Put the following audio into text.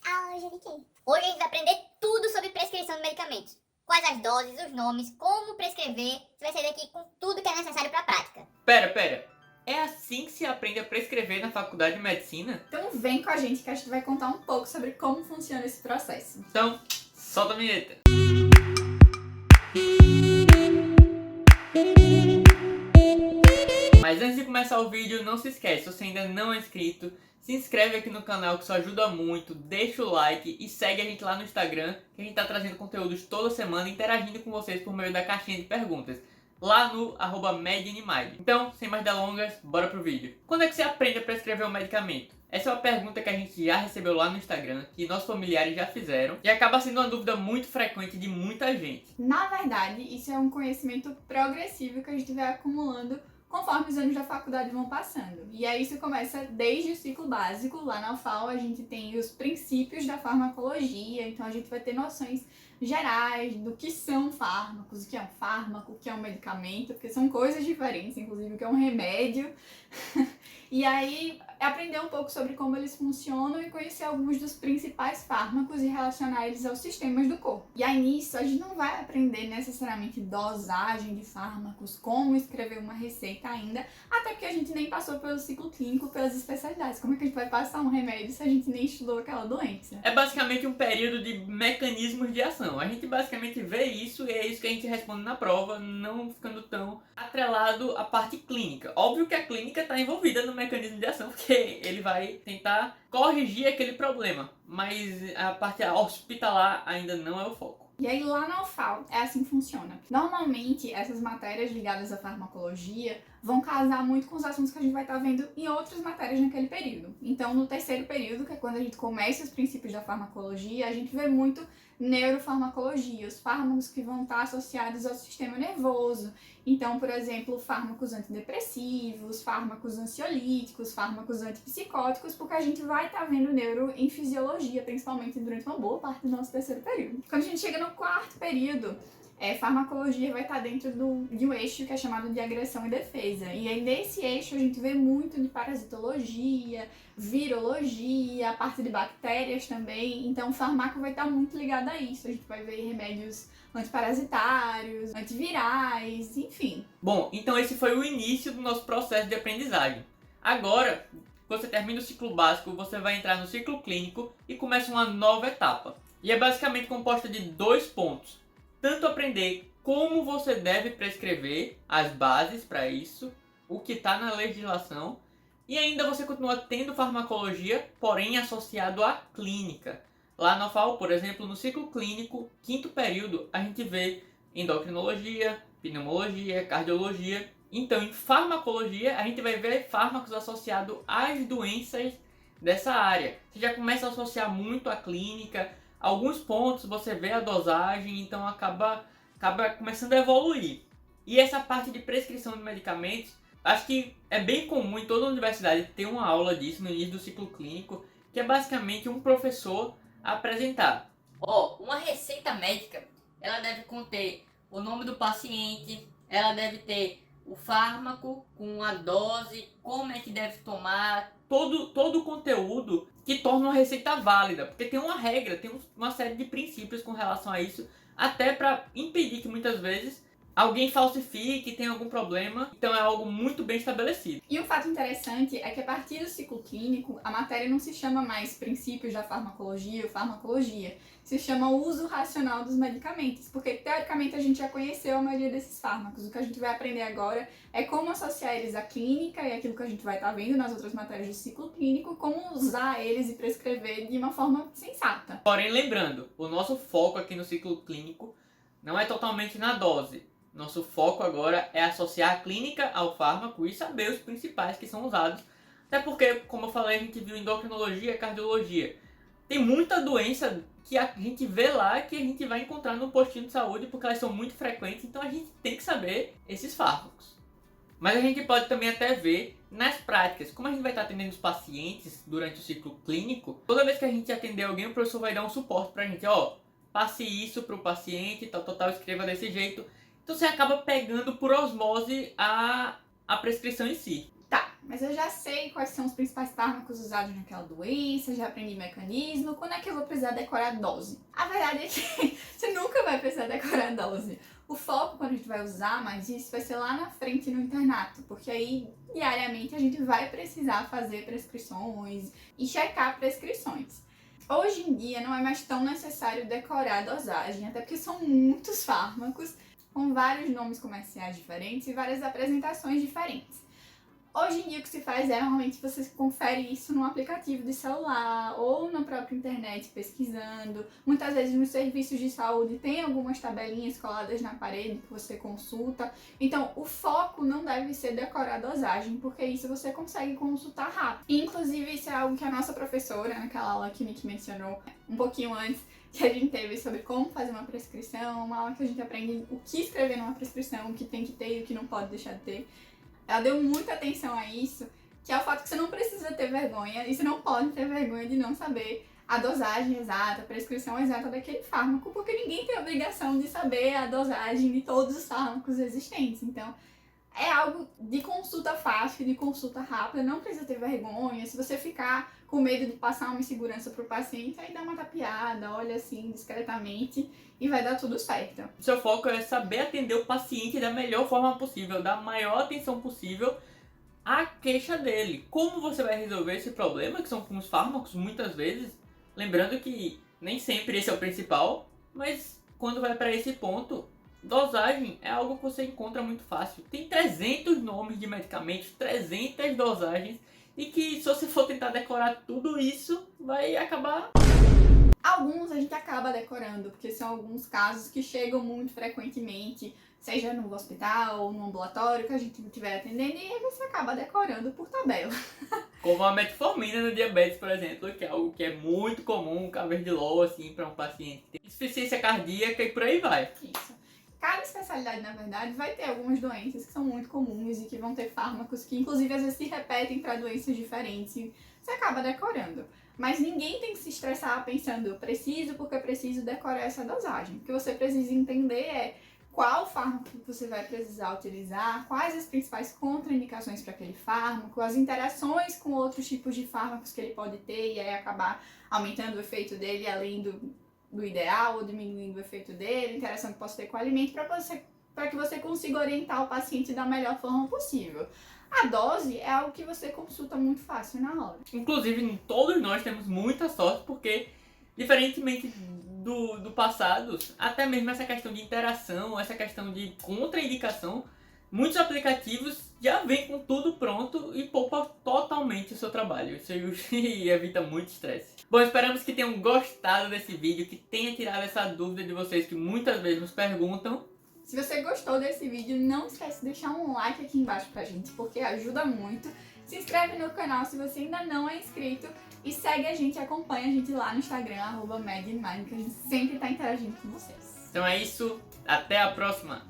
Hoje de quê? Hoje a gente vai aprender tudo sobre prescrição de medicamentos. Quais as doses, os nomes, como prescrever. Você vai sair daqui com tudo que é necessário para a prática. Pera. É assim que se aprende a prescrever na faculdade de medicina? Então vem com a gente que a gente vai contar um pouco sobre como funciona esse processo. Então, solta a vinheta. Mas antes de começar o vídeo, não se esquece, se você ainda não é inscrito, se inscreve aqui no canal que isso ajuda muito, deixa o like e segue a gente lá no Instagram, que a gente tá trazendo conteúdos toda semana, interagindo com vocês por meio da caixinha de perguntas, lá no @MedAnimaid. Então, sem mais delongas, bora pro vídeo. Quando é que você aprende a prescrever um medicamento? Essa é uma pergunta que a gente já recebeu lá no Instagram, que nossos familiares já fizeram, e acaba sendo uma dúvida muito frequente de muita gente. Na verdade, isso é um conhecimento progressivo que a gente vai acumulando conforme os anos da faculdade vão passando. E aí isso começa desde o ciclo básico. Lá na UFAL a gente tem os princípios da farmacologia, então a gente vai ter noções gerais do que são fármacos, o que é um fármaco, o que é um medicamento, porque são coisas diferentes, inclusive o que é um remédio. E aí aprender um pouco sobre como eles funcionam e conhecer alguns dos principais fármacos e relacionar eles aos sistemas do corpo. E aí nisso a gente não vai aprender necessariamente dosagem de fármacos, como escrever uma receita ainda, até porque a gente nem passou pelo ciclo clínico, pelas especialidades. Como é que a gente vai passar um remédio se a gente nem estudou aquela doença? É basicamente um período de mecanismos de ação. A gente basicamente vê isso e é isso que a gente responde na prova, não ficando tão atrelado à parte clínica. Óbvio que a clínica está envolvida no mecanismo de ação, porque ele vai tentar corrigir aquele problema, mas a parte hospitalar ainda não é o foco. E aí lá na UFAL é assim que funciona. Normalmente essas matérias ligadas à farmacologia vão casar muito com os assuntos que a gente vai estar vendo em outras matérias naquele período. Então no terceiro período, que é quando a gente começa os princípios da farmacologia, a gente vê muito neurofarmacologia, os fármacos que vão estar associados ao sistema nervoso. Então, por exemplo, fármacos antidepressivos, fármacos ansiolíticos, fármacos antipsicóticos, porque a gente vai estar vendo neuro em fisiologia, principalmente durante uma boa parte do nosso terceiro período. Quando a gente chega no quarto período, farmacologia vai estar dentro de um eixo que é chamado de agressão e defesa. E aí nesse eixo a gente vê muito de parasitologia, virologia, a parte de bactérias também. Então o farmaco vai estar muito ligado a isso. A gente vai ver remédios antiparasitários, antivirais, enfim. Bom, então esse foi o início do nosso processo de aprendizagem. Agora, quando você termina o ciclo básico, você vai entrar no ciclo clínico e começa uma nova etapa. E é basicamente composta de 2 pontos. Tanto aprender como você deve prescrever, as bases para isso, o que está na legislação, e ainda você continua tendo farmacologia, porém associado à clínica. Lá na UFAL, por exemplo, no ciclo clínico, 5º período, a gente vê endocrinologia, pneumologia, cardiologia. Então, em farmacologia, a gente vai ver fármacos associados às doenças dessa área. Você já começa a associar muito à clínica. Alguns pontos você vê a dosagem, então acaba começando a evoluir. E essa parte de prescrição de medicamentos, acho que é bem comum em toda a universidade ter uma aula disso no início do ciclo clínico, que é basicamente um professor apresentar. Uma receita médica, ela deve conter o nome do paciente, ela deve ter o fármaco com a dose, como é que deve tomar. Todo o conteúdo que torna uma receita válida, porque tem uma regra, tem uma série de princípios com relação a isso, até para impedir que muitas vezes alguém falsifique, tenha algum problema. Então é algo muito bem estabelecido. E um fato interessante é que a partir do ciclo clínico, a matéria não se chama mais princípios da farmacologia ou farmacologia, se chama uso racional dos medicamentos, porque teoricamente a gente já conheceu a maioria desses fármacos. O que a gente vai aprender agora é como associar eles à clínica e aquilo que a gente vai estar vendo nas outras matérias do ciclo clínico, como usar eles e prescrever de uma forma sensata. Porém, lembrando, o nosso foco aqui no ciclo clínico não é totalmente na dose. Nosso foco agora é associar a clínica ao fármaco e saber os principais que são usados. Até porque, como eu falei, a gente viu endocrinologia e cardiologia. Tem muita doença que a gente vê lá que a gente vai encontrar no postinho de saúde porque elas são muito frequentes, então a gente tem que saber esses fármacos. Mas a gente pode também até ver nas práticas, como a gente vai estar atendendo os pacientes durante o ciclo clínico, toda vez que a gente atender alguém, o professor vai dar um suporte pra gente, passe isso pro paciente, tal, escreva desse jeito. Então você acaba pegando por osmose a prescrição em si. Tá, mas eu já sei quais são os principais fármacos usados naquela doença, já aprendi mecanismo, quando é que eu vou precisar decorar a dose? A verdade é que você nunca vai precisar decorar a dose. O foco, quando a gente vai usar mais isso, vai ser lá na frente no internato, porque aí, diariamente, a gente vai precisar fazer prescrições e checar prescrições. Hoje em dia, não é mais tão necessário decorar a dosagem, até porque são muitos fármacos, com vários nomes comerciais diferentes e várias apresentações diferentes. Hoje em dia o que se faz é, normalmente, você confere isso num aplicativo de celular ou na própria internet pesquisando. Muitas vezes nos serviços de saúde tem algumas tabelinhas coladas na parede que você consulta. Então o foco não deve ser decorar a dosagem, porque isso você consegue consultar rápido. Inclusive isso é algo que a nossa professora, naquela aula que o Nick mencionou um pouquinho antes, que a gente teve sobre como fazer uma prescrição, uma aula que a gente aprende o que escrever numa prescrição, o que tem que ter e o que não pode deixar de ter. Ela deu muita atenção a isso, que é o fato que você não precisa ter vergonha e você não pode ter vergonha de não saber a dosagem exata, a prescrição exata daquele fármaco, porque ninguém tem a obrigação de saber a dosagem de todos os fármacos existentes. Então, é algo de consulta fácil, de consulta rápida, não precisa ter vergonha. Se você ficar com medo de passar uma insegurança pro paciente, aí dá uma tapeada, olha assim, discretamente e vai dar tudo certo. Seu foco é saber atender o paciente da melhor forma possível, dar a maior atenção possível à queixa dele. Como você vai resolver esse problema, que são com os fármacos, muitas vezes, lembrando que nem sempre esse é o principal, mas quando vai para esse ponto, dosagem é algo que você encontra muito fácil. Tem 300 nomes de medicamentos, 300 dosagens, e que se você for tentar decorar tudo isso, vai acabar... Alguns a gente acaba decorando, porque são alguns casos que chegam muito frequentemente, seja no hospital ou no ambulatório que a gente estiver atendendo, e aí você acaba decorando por tabela. Como a metformina no diabetes, por exemplo, que é algo que é muito comum, carvedilol, assim, para um paciente que tem insuficiência cardíaca e por aí vai. Isso. Cada especialidade, na verdade, vai ter algumas doenças que são muito comuns e que vão ter fármacos que, inclusive, às vezes se repetem para doenças diferentes e você acaba decorando. Mas ninguém tem que se estressar pensando, eu preciso porque preciso decorar essa dosagem. O que você precisa entender é qual fármaco você vai precisar utilizar, quais as principais contraindicações para aquele fármaco, as interações com outros tipos de fármacos que ele pode ter e aí acabar aumentando o efeito dele além do ideal ou diminuindo o efeito dele, a interação que possa ter com o alimento, para que você consiga orientar o paciente da melhor forma possível. A dose é algo que você consulta muito fácil na hora. Inclusive, todos nós temos muita sorte, porque, diferentemente do passado, até mesmo essa questão de interação, essa questão de contraindicação, muitos aplicativos já vêm com tudo pronto e poupa totalmente o seu trabalho. Isso evita muito estresse. Bom, esperamos que tenham gostado desse vídeo, que tenha tirado essa dúvida de vocês que muitas vezes nos perguntam. Se você gostou desse vídeo, não esquece de deixar um like aqui embaixo pra gente, porque ajuda muito. Se inscreve no canal se você ainda não é inscrito e segue a gente e acompanha a gente lá no Instagram, @MadInMind, que a gente sempre tá interagindo com vocês. Então é isso, até a próxima!